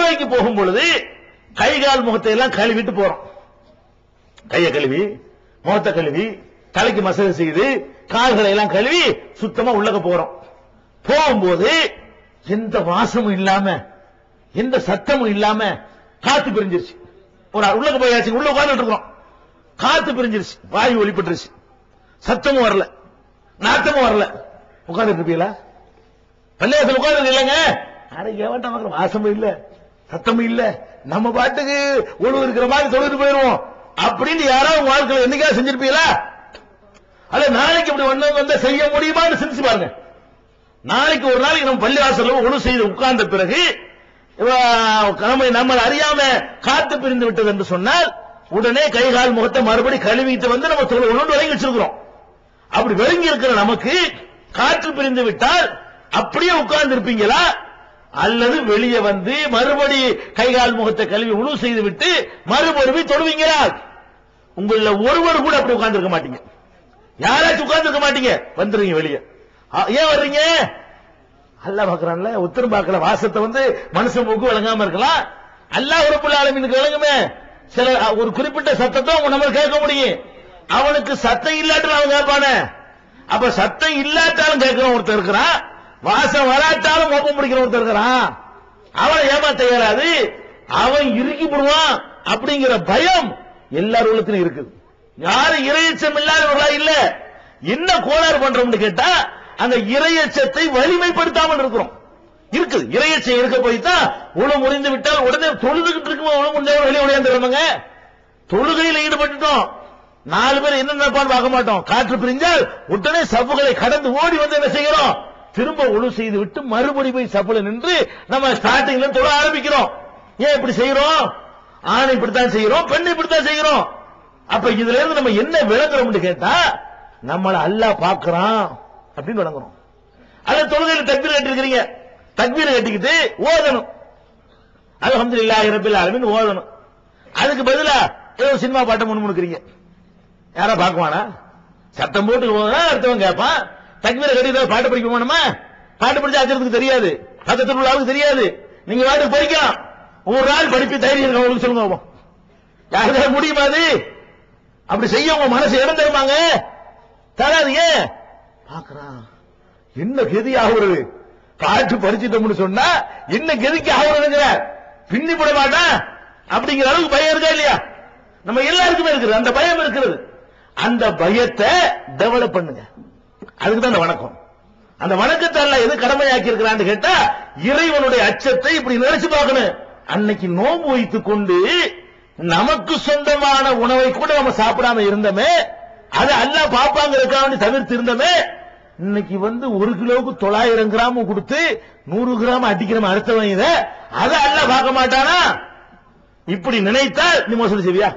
தொழுகைக்கு போகும் பொழுது கை கால் முகத்தை எல்லாம் கழுவிட்டு போறோம். கையை கழுவி, முகத்தை கழுவி, தலைக்கு மசாஜ் செய்து, கால்களை எல்லாம் கழுவி சுத்தமா உள்ளக போறோம். போகும்போது எந்த வாசமும் இல்லாம, எந்த சத்தமும் இல்லாம காத்து பிரிஞ்சிருச்சு. ஒரு உள்ளக போயாச்சு, உள்ள உட்கார்ந்துட்டு இருக்கோம், காத்து பிரிஞ்சிருச்சு, வாயு ஒளிப்பட்டுருச்சு, சத்தமும் வரல, நாத்தமும் வரல. உட்கார்ந்துட்டு இருப்பீங்களா? பள்ளியாசல் உட்கார்ந்து இல்லைங்க, அட ஏவட்ட மக்கள் வாசமும் இல்ல, சத்தமும் இல்ல, நம்ம பாட்டுக்கு ஒழுங்கு இருக்கிற மாதிரி தொழுது போயிருவோம் அப்படின்னு யாராவது வாழ்க்கையில் என்னைக்கா செஞ்சிருப்பீங்களா? அல்ல நாளைக்கு இப்படி வந்து செய்ய முடியுமான்னு சிந்திச்சு பாருங்க. நாளைக்கு ஒரு நாளைக்கு நம்ம பள்ளிவாசல்ல ஒழுங்கு செய்து உட்கார்ந்த பிறகு நம்ம அறியாம காத்து பிரிந்து விட்டது என்று சொன்னால் உடனே கை கால் முகத்தை மறுபடி கழுவிட்டு வந்து நம்ம தொழில் ஒன்று விளங்கி வச்சிருக்கிறோம். அப்படி விளங்கி இருக்கிற நமக்கு காற்று பிரிந்து விட்டால் அப்படியே உட்கார்ந்து இருப்பீங்களா, அல்லது வெளியே வந்து மறுபடி கை கால் முகத்தை கழுவி உணவு செய்து விட்டு மறுபடி தொழுவீங்களா? உங்கள ஒருவர் கூட அப்படி உட்கார்ந்து இருக்க மாட்டீங்க. யாராச்சும் உட்கார்ந்து இருக்க மாட்டீங்க, வந்துருங்க வெளியே. ஏன் வர்றீங்க? அல்லாஹ் பார்க்கறான்ல, உத்தரம் பார்க்கல. வாசத்தை வந்து மனுஷன் மூக்கு விளங்காம இருக்கலாம், அல்லாஹ் ரப்பல் ஆலமீனுக்கு விளங்குமே. சில ஒரு குறிப்பிட்ட சத்தத்தை நம்ம கேட்க முடியும், அவனுக்கு சத்தம் இல்லாட்டாலும் அவன் கேட்பானே. அப்ப சத்தம் இல்லாட்டாலும் கேட்கிற ஒருத்தர் இருக்கிறான், வாசம் வராட்டாலும் மோப்பம் பிடிக்கிற ஒருத்தர் இருக்கிறான். அவனை ஏமாத்த இயலாது, அவன் இறுக்கி போடுவான் அப்படிங்கிற பயம் எல்லார் உள்ளத்திலும் இருக்குது. யாரும் இறையச்சம் இல்லாதவர்களா இல்ல. என்ன கோளாறு பண்றோம்னு கேட்டா, அந்த இறையச்சத்தை வலிமைப்படுத்தாமல் இருக்கிறோம். இருக்குது இறையச்சம் இருக்க போய்தான் உணவு முறிந்து விட்டால் உடனே தொழுதுகிட்டு இருக்கும் உணவு முடிஞ்ச வெளியே உடையாந்துருவாங்க. தொழுகையில் ஈடுபட்டுட்டோம், 4 பேர் என்ன நினைப்பான்னு பார்க்க மாட்டோம். காற்று பிரிஞ்சால் உடனே சப்புகளை கடந்து ஓடி வந்து என்ன செய்கிறோம், திரும்ப ஒழு செய்து விட்டு மறுபடி போய் சப்புல நின்று நம்ம ஸ்டார்டிங்ல தொழ ஆரம்பிக்கிறோம். ஏன் இப்படி செய்யறோம்? ஆண் இப்படித்தான் செய்யறோம், பெண் இப்படித்தான் செய்யறோம். அப்ப இதுல இருந்து நம்ம என்ன விளங்குறோம்னு கேட்டா, நம்மள அல்லாஹ் பார்க்கறான் அப்படின்னு விளங்குறோம். அது தொழுகையில தக்பீர் கட்டிருக்கிறீங்க, தக்பீர் கட்டிக்கிட்டு ஓதணும், அல்ஹம்துலில்லாஹி ரப்பில் ஆலமீன் ஓதணும். அதுக்கு பதிலா ஏதோ சினிமா பாட்டை முன்முணுக்கிறீங்க, யாரா பார்க்குவானா? சத்தம் போட்டு ஓதுனா அடுத்தவன் கேட்பான். தக்பீரை கட்டி பாட்டு படிக்க போனோமா, பாட்டு படிச்சா அச்சத்துக்கு தெரியாது, பக்கத்துல உள்ளவங்களுக்கு தெரியாது, நீங்க பாட்டு படிக்கலாம். ஒரு நாள் படிப்பு தைரியம் உங்களுக்கு சொல்லுங்க, யாருக்காவது முடியுமா? அது அப்படி செய்ய உங்க மனசு இடம் தருமாங்க? தராது. ஏன் பாக்குறான், என்ன கெதி ஆகுறது, பாட்டு படிச்சுட்டோம்னு சொன்னா என்ன கெதிக்கு ஆகுறதுங்கிற பின்னி போட மாட்டான் அப்படிங்கிற அளவுக்கு பயம் இருக்கா இல்லையா? நம்ம எல்லாருக்குமே இருக்குது அந்த பயம் இருக்கிறது. அந்த பயத்தை டெவலப் பண்ணுங்க, அதுக்குதான் அந்த வணக்கம். அந்த வணக்கத்தை எல்லாம் எது கடமையாக்கி இருக்கிறான்னு கேட்டா, இறைவனுடைய அச்சத்தை இப்படி நினைச்சு பார்க்கணும். அன்னைக்கு நோன்பு வைத்துக் கொண்டு நமக்கு சொந்தமான உணவை கூட நம்ம சாப்பிடாம இருந்தோமே, அது அல்லாஹ் பாப்பாங்கிறதுக்காக தவிர்த்து இருந்தோமே. இன்னைக்கு வந்து 1 கிலோவுக்கு 900 கிராம் கொடுத்து 100 கிராம் அடிக்கிறோம் அடுத்தவன், இதை அதை அல்லாஹ் பார்க்க மாட்டானா? இப்படி நினைத்தால் நீ மோசடி செய்வியா?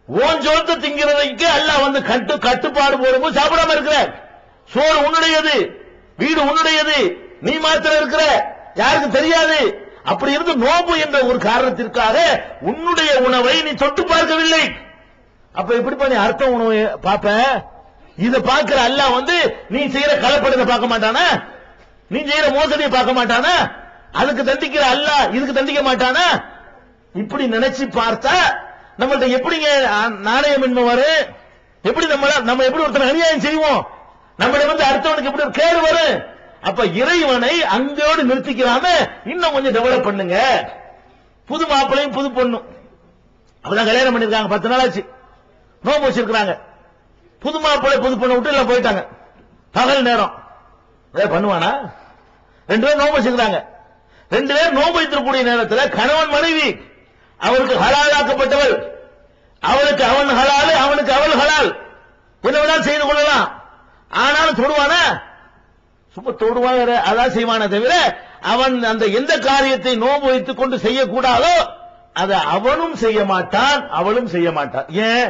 ஓன் சோத்தை திங்கிறதுக்கு அல்லாஹ் வந்து கட்டுப்பாடு போடும்போது சாப்பிடாம இருக்கிற, சோறு உன்னுடையது, வீடு உன்னுடையது, நீ மாத்திரம் இருக்கிற, யாருக்கு தெரியாது. அப்படி இருந்து நோம்பு என்ற ஒரு காரணத்திற்காக உன்னுடைய உணவை நீ தொட்டு பார்க்கவில்லை. அப்ப எப்படி பண்ணி அர்த்தம் உணவை பார்ப்ப? இதை பார்க்கிற அல்லாஹ் வந்து நீ செய்யற கலப்படத்தை பார்க்க மாட்டானா? நீ செய்யற மோசடியை பார்க்க மாட்டானா? அதுக்கு தண்டிக்கிற அல்லாஹ் இதுக்கு தண்டிக்க மாட்டானா? இப்படி நினைச்சு பார்த்தா நம்மள்ட்ட எப்படிங்க நாணயமின்மை வரும்? எப்படி நம்ம எப்படி ஒருத்தர் அநியாயம் செய்வோம்? நம்மள வந்து அடுத்தவனுக்கு எப்படி ஒரு கேடு வரும்? அப்ப இறைவனை அங்கோடு நிறுத்திக்கிறாம இன்னும் கொஞ்சம் டெவலப் பண்ணுங்க. புது மாப்பிளையும் புது பொண்ணும் அப்பதான் கல்யாணம் பண்ணிருக்காங்க, 10 நாள் ஆச்சு, நோம்பு வச்சிருக்காங்க. புது மாப்பிள்ளை புது பொண்ணை விட்டு எல்லாம் போயிட்டாங்க. பகல் நேரம் பண்ணுவானா? 2 பேரும் நோம்பு வச்சிருக்காங்க. 2 பேரும் நோம்பு வைத்திருக்கக்கூடிய நேரத்தில் கணவன் மனைவி, அவருக்கு ஹலாலாக்கப்பட்டவள், அவளுக்கு அவன் ஹலால், அவனுக்கு அவள் ஹலால், என்ன வேணாலும் செய்து கொள்ளலாம். ஆனாலும் தொடுவானா? சும்மா தொடுவாங்க, அதான் செய்வானே தவிர அவன் அந்த எந்த காரியத்தை நோம்பு வைத்துக் கொண்டு செய்யக்கூடாதோ அதை அவனும் செய்ய மாட்டான், அவளும் செய்ய மாட்டான். ஏன்?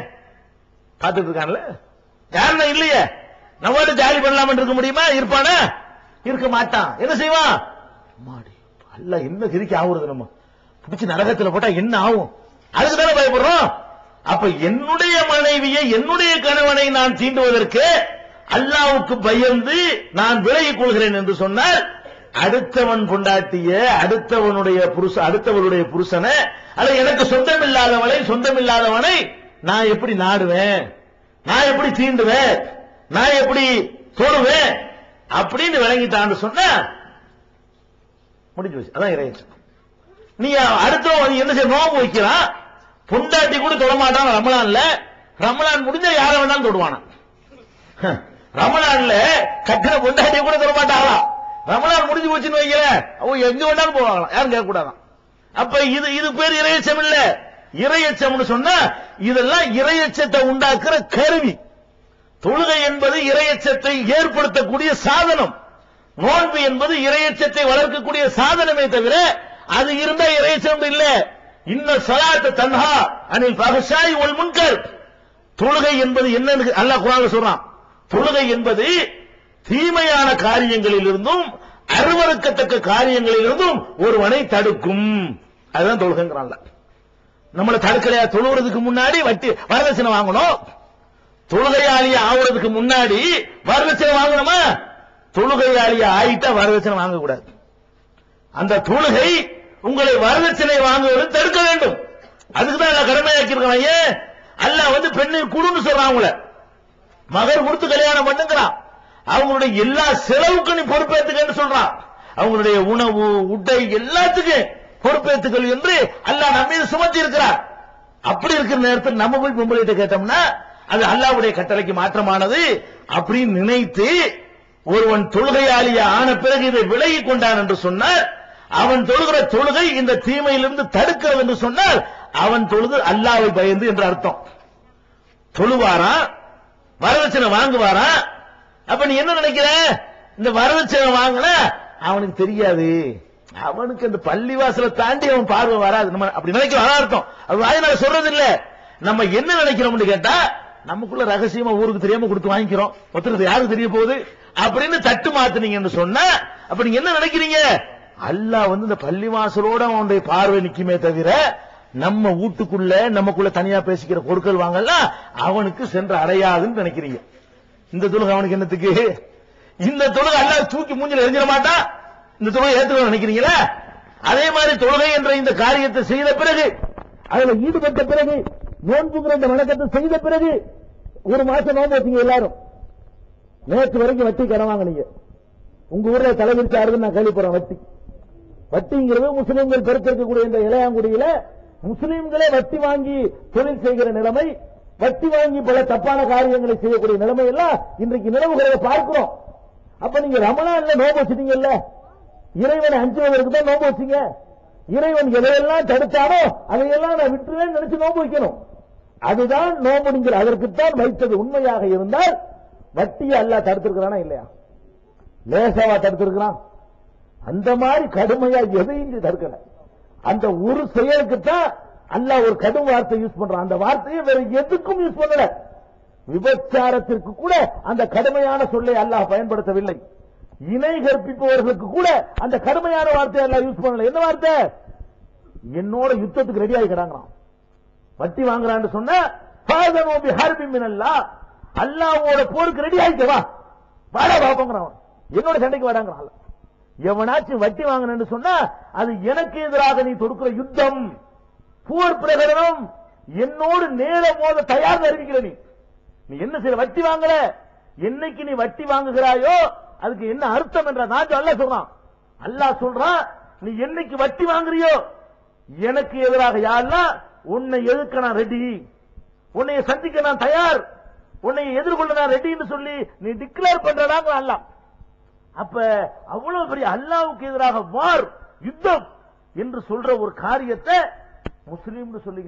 பார்த்துட்டு இருக்கான்ல, யாருன்னா இல்லையே, நம்ம ஜாலி பண்ணலாம இருக்க முடியுமா? இருப்பானா? இருக்க மாட்டான். என்ன செய்வான்? மாடி அல்ல என்ன கிரிக்க ஆகுறது, நம்ம பிடிச்சி நரகத்தில் போட்டா என்ன ஆகும்? அதுக்கு தானே பயப்படுறோம். அப்ப என்னுடைய மனைவியை, என்னுடைய கணவனை நான் தீண்டுவதற்கு அல்லாஹ்வுக்கு பயந்து நான் விலகிக் கொள்கிறேன் என்று சொன்னால் அடுத்தவன் பொண்டாட்டிய, அடுத்தவனுடைய புருஷனை, அல்ல எனக்கு சொந்தமில்லாதவனை நான் எப்படி நாடுவேன், நான் எப்படி தீண்டுவேன், நான் எப்படி தொடுவேன் அப்படின்னு விளங்கிட்டான்னு சொன்ன முடிஞ்சு போச்சு. அதான் இறையச்சம். நீ அடுத்தவன் என்ன செய்ய நோம்பு வைக்கிறான், பொண்டாட்டி கூட தொடமாட்டான் ரமலான் முடிஞ்சா யார வேணாலும் தொடுவானா. ரமலான்ல கட்டின பொண்டாட்டி கூட தொடமாட்டாங்களா, ரமலான் முடிஞ்சு போச்சுன்னு வைக்கிற அவங்க எங்க வேணாலும் போவாங்களாம், யாரும் கேட்க கூடாதான். அப்ப இது பேர் இறையச்சம் இல்ல. இறையச்சம்னு சொன்னா இதெல்லாம் இறையச்சத்தை உண்டாக்குற கருவி. தொழுகை என்பது இறையச்சத்தை ஏற்படுத்தக்கூடிய சாதனம், நோன்பு என்பது இறையச்சத்தை வளர்க்கக்கூடிய சாதனமே தவிர அது இருந்தா இறையச்சம் இல்ல. இன்ன ஸலாத்த தன்ஹா அனில் ஃபஹ்ஷாஇ வல் முன்கர். தொழுகை என்பது என்னன்னு அல்லாஹ் குர்ஆன்ல சொல்றான். தொழுகை என்பது தீமையான காரியங்களில் இருந்தும் அருவருக்கத்தக்க காரியங்களில் இருந்தும் ஒருவனை தடுக்கும். அதுதான் தொழுகைங்கறான்ல. நம்மள தடுக்கலையா? தொழுகிறதுக்கு முன்னாடி வரதட்சணை வாங்கணும். தொழுகையாளியா ஆகுறதுக்கு முன்னாடி வரதட்சணை வாங்கணுமா? தொழுகையாளியா ஆயிட்டா வரதட்சணை வாங்க கூடாது. அந்த தொழுகை உங்களை வரதட்சணை வாங்குவதை தடுக்க வேண்டும். அதுக்கு தான் எல்லாம் கடமையாக்கி இருக்கான். ஏன் அல்லாஹ் பெண்ணை குடுன்னு சொல்றான், அவங்கள மகர் கொடுத்து கல்யாணம் பண்ணுங்கிறான். அவங்களுடைய எல்லா செலவுக்கும் நீ பொறுப்பேற்றுக்கன்னு சொல்றான். அவங்களுடைய உணவு உடை எல்லாத்துக்கும் பொறுப்பேற்றுக்கள் என்று அல்லாஹ் நம்ம மீது சுமத்தி இருக்கிறார். அப்படி இருக்கிற நேரத்தில் நம்ம போய் பொம்பளைகிட்ட கேட்டோம்னா அது அல்லாஹ்வுடைய கட்டளைக்கு மாற்றமானது அப்படின்னு நினைத்து ஒருவன் தொழுகையாளியா ஆன பிறகு இதை விலகி கொண்டான் என்று சொன்னால் அவன் தொழுகிற தொழுகை இந்த தீமையிலிருந்து தடுக்கிறது என்று சொன்னால் அவன் தொழுது அல்லாஹ்வை பயந்து என்று அர்த்தம். தொழுவாரா, வரதட்சணை வாங்குவாரா? அப்ப நீ என்ன நினைக்கிற? இந்த வரதட்சணை வாங்கின அவனுக்கு தெரியாது, அவனுக்கு அந்த பள்ளிவாசலை தாண்டி அவன் பார்வை வராது, நம்ம அப்படி நினைக்கிறோம். அர்த்தம் அது வாயினால சொல்றது இல்ல. நம்ம என்ன நினைக்கிறோம்னு கேட்டா நமக்குள்ள ரகசியமா ஊருக்கு தெரியாம கொடுத்து வாங்கிக்கிறோம், ஒருத்தருக்கு யாருக்கு தெரிய போகுது அப்படின்னு தட்டு மாத்துனீங்கன்னு சொன்னா அப்ப நீங்க என்ன நினைக்கிறீங்க? அல்லாஹ் இந்த பள்ளிவாசலோட அவனுடைய பார்வை நிக்குமே தவிர நம்ம வீட்டுக்குள்ள நமக்குள்ள தனியா பேசிக்கிற பொருட்கள் வாங்கலாம் அவனுக்கு சென்று அடையாதுன்னு நினைக்கிறீங்க. இந்த தொழுகை அவனுக்கு என்னத்துக்கு? இந்த தொழுகை அல்லாஹ் தூக்கி மூஞ்சில எரிஞ்சிட மாட்டா? இந்த தொழுகை ஏத்துக்க நினைக்கிறீங்களா? அதே மாதிரி தொழுகை என்ற இந்த காரியத்தை செய்த பிறகு, அதுல ஈடுபட்ட பிறகு, நோன்புங்கிற இந்த வணக்கத்தை செய்த பிறகு ஒரு மாசம் நோன்பு வச்சீங்க எல்லாரும். நேற்று வரைக்கும் வட்டி கடன் வாங்கினீங்க. உங்க ஊர்ல தலைவிரிச்சாருன்னு நான் கேள்விப்படுறேன். வட்டிங்கிறது முஸ்லீம்கள் பெருக்கக்கூடிய இந்த இளையாங்குடியில முஸ்லீம்களே வட்டி வாங்கி தொழில் செய்கிற நிலைமை, வட்டி வாங்கி பல தப்பான காரியங்களை செய்யக்கூடிய நிலைமை எல்லாம் இன்றைக்கு நிலவுகிறத பார்க்கிறோம். அப்ப நீங்க ரமலான்ல நோன்பு வச்சிட்டீங்கல்ல, இறைவனை அஞ்சுவதற்கு தான் நோன்பு வச்சீங்க. இறைவன் எதையெல்லாம் தடுத்தாரோ அதையெல்லாம் நான் விட்டுருவேன் நினைச்சு நோன்பு வைக்கணும். அதுதான் நோன்புங்கிற அதற்குத்தான் வைத்தது. உண்மையாக இருந்தால் வட்டியை அல்லாஹ் தடுத்திருக்கிறானா இல்லையா? லேசாவா தடுத்திருக்கிறான்? அந்த மாதிரி கடுமையா எதையும் தடுக்கல. அந்த ஒரு செயலுக்குத்தான் அல்லாஹ் ஒரு கடும் வார்த்தை யூஸ் பண்றான். அந்த வார்த்தையை வேற எதுக்கும் யூஸ் பண்ணல. விபச்சாரத்திற்கு கூட அந்த கடுமையான சொல்லை அல்லாஹ் பயன்படுத்தவில்லை. இணை கற்பிப்பவர்களுக்கு கூட அந்த கடுமையான வார்த்தையை அல்லாஹ் யூஸ் பண்ணல. என்ன வார்த்தை? என்னோட யுத்தத்துக்கு ரெடி ஆகிக்கிறாங்களாம். வட்டி வாங்குறான்னு சொன்னா அல்லாஹ்வோட போருக்கு ரெடி ஆயிட்டவா வாடா பாப்போங்கிறான். என்னோட சண்டைக்கு வாடாங்கிறான். எவனாச்சும் வட்டி வாங்கினு சொன்னா அது எனக்கு எதிராக நீ தொடுக்கிற யுத்தம், போர் பிரகடனம், என்னோடு நேர மோத தயார் அறிவிக்கிற நீ என்ன செய்ய? வட்டி வாங்கல. என்னைக்கு நீ வட்டி வாங்குகிறாயோ அதுக்கு என்ன அர்த்தம் என்ற நான் அல்லாஹ் சொல்றான். அல்லாஹ் சொல்றான், நீ என்னைக்கு வட்டி வாங்குறியோ எனக்கு எதிராக யா அல்லாஹ் உன்னை எதிர்க்க நான் ரெடி, உன்னை சந்திக்க நான் தயார், உன்னை எதிர்கொள்ள நான் ரெடின்னு சொல்லி நீ டிக்ளேர் பண்றதாங்க அல்லாஹ். அப்ப அவ்வளவு பெரிய அல்லாஹ்வுக்கு எதிராக வார் யுத்தம் என்று சொல்ற ஒரு காரியத்தை முஸ்லீம் சொல்லி